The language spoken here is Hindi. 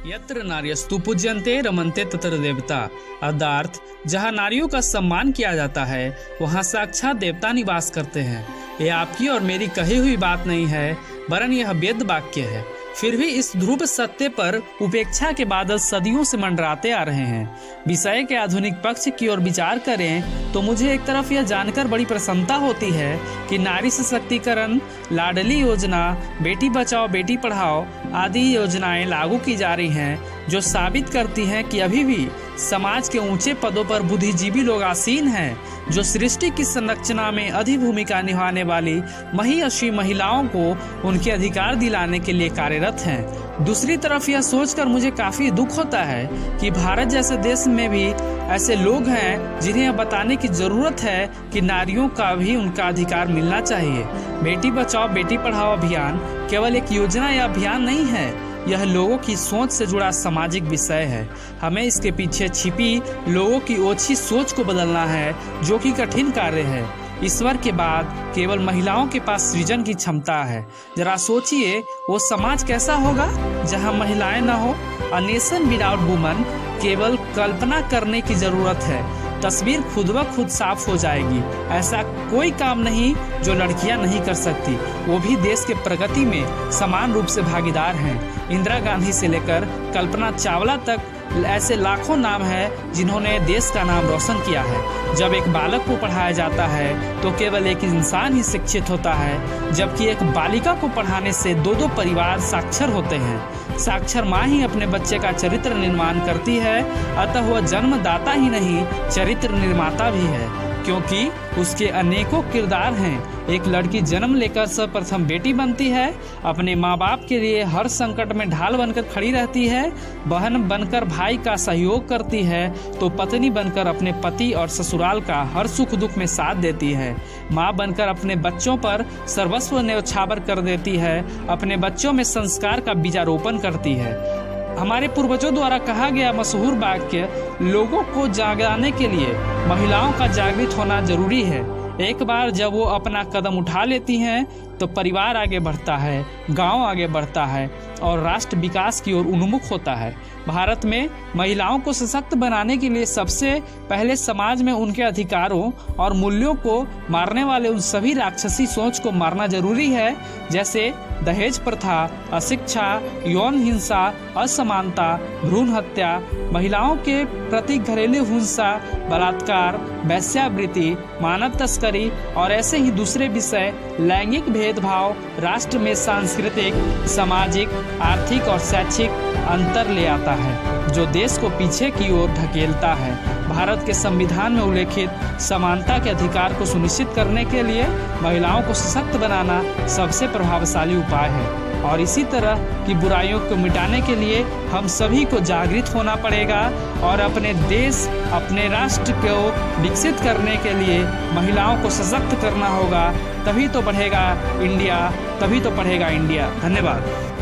यत्र नार्यस्तु पूज्यन्ते रमन्ते तत्र देवता, अर्थात जहाँ नारियों का सम्मान किया जाता है वहाँ साक्षात देवता निवास करते हैं। ये आपकी और मेरी कही हुई बात नहीं है, वरन यह वेद वाक्य है। फिर भी इस ध्रुव सत्य पर उपेक्षा के बादल सदियों से मंडराते आ रहे हैं। विषय के आधुनिक पक्ष की ओर विचार करें तो मुझे एक तरफ यह जानकर बड़ी प्रसन्नता होती है कि नारी सशक्तिकरण, लाडली योजना, बेटी बचाओ बेटी पढ़ाओ आदि योजनाएं लागू की जा रही हैं, जो साबित करती हैं कि अभी भी समाज के ऊंचे पदों पर बुद्धिजीवी लोग आसीन हैं, जो सृष्टि की संरचना में अधिक भूमिका निभाने वाली महियसी महिलाओं को उनके अधिकार दिलाने के लिए कार्यरत हैं। दूसरी तरफ यह सोचकर मुझे काफी दुख होता है कि भारत जैसे देश में भी ऐसे लोग हैं जिन्हें यह बताने की जरूरत है कि नारियों का भी उनका अधिकार मिलना चाहिए। बेटी बचाओ बेटी पढ़ाओ अभियान केवल एक योजना या अभियान नहीं है, यह लोगों की सोच से जुड़ा सामाजिक विषय है। हमें इसके पीछे छिपी लोगों की ओछी सोच को बदलना है, जो कि कठिन कार्य है। ईश्वर के बाद केवल महिलाओं के पास सृजन की क्षमता है। जरा सोचिए वो समाज कैसा होगा जहां महिलाएं न हो। अ नेशन विदाउट वुमन, केवल कल्पना करने की जरूरत है, तस्वीर खुद ब खुद साफ हो जाएगी। ऐसा कोई काम नहीं जो लड़कियां नहीं कर सकती, वो भी देश के प्रगति में समान रूप से भागीदार हैं। इंदिरा गांधी से लेकर कल्पना चावला तक ऐसे लाखों नाम हैं जिन्होंने देश का नाम रोशन किया है। जब एक बालक को पढ़ाया जाता है तो केवल एक इंसान ही शिक्षित होता है, जबकि एक बालिका को पढ़ाने से दो दो परिवार साक्षर होते हैं। साक्षर माँ ही अपने बच्चे का चरित्र निर्माण करती है, अतः वह जन्मदाता ही नहीं चरित्र निर्माता भी है, क्योंकि उसके अनेकों किरदार हैं। एक लड़की जन्म लेकर सर्वप्रथम बेटी बनती है, अपने माँ बाप के लिए हर संकट में ढाल बनकर खड़ी रहती है, बहन बनकर भाई का सहयोग करती है, तो पत्नी बनकर अपने पति और ससुराल का हर सुख दुख में साथ देती है, माँ बनकर अपने बच्चों पर सर्वस्व न्यौछावर कर देती है, अपने बच्चों में संस्कार का बीजारोपण करती है। हमारे पूर्वजों द्वारा कहा गया मशहूर वाक्य, लोगों को जागराने के लिए महिलाओं का जागृत होना जरूरी है। एक बार जब वो अपना कदम उठा लेती हैं तो परिवार आगे बढ़ता है, गांव आगे बढ़ता है और राष्ट्र विकास की ओर उन्मुख होता है। भारत में महिलाओं को सशक्त बनाने के लिए सबसे पहले समाज में उनके अधिकारों और मूल्यों को मारने वाले उन सभी राक्षसी सोच को मारना जरूरी है, जैसे दहेज प्रथा, अशिक्षा, यौन हिंसा, असमानता, भ्रूण हत्या, महिलाओं के प्रति घरेलू हिंसा, बलात्कार, वेश्यावृत्ति, मानव तस्करी और ऐसे ही दूसरे विषय। लैंगिक भेदभाव राष्ट्र में सांस्कृतिक, सामाजिक, आर्थिक और शैक्षिक अंतर ले आता है, जो देश को पीछे की ओर ढकेलता है। भारत के संविधान में उल्लेखित समानता के अधिकार को सुनिश्चित करने के लिए महिलाओं को सशक्त बनाना सबसे प्रभावशाली उपाय है, और इसी तरह की बुराइयों को मिटाने के लिए हम सभी को जागृत होना पड़ेगा और अपने देश, अपने राष्ट्र को विकसित करने के लिए महिलाओं को सशक्त करना होगा। तभी तो बढ़ेगा इंडिया, तभी तो बढ़ेगा इंडिया। धन्यवाद।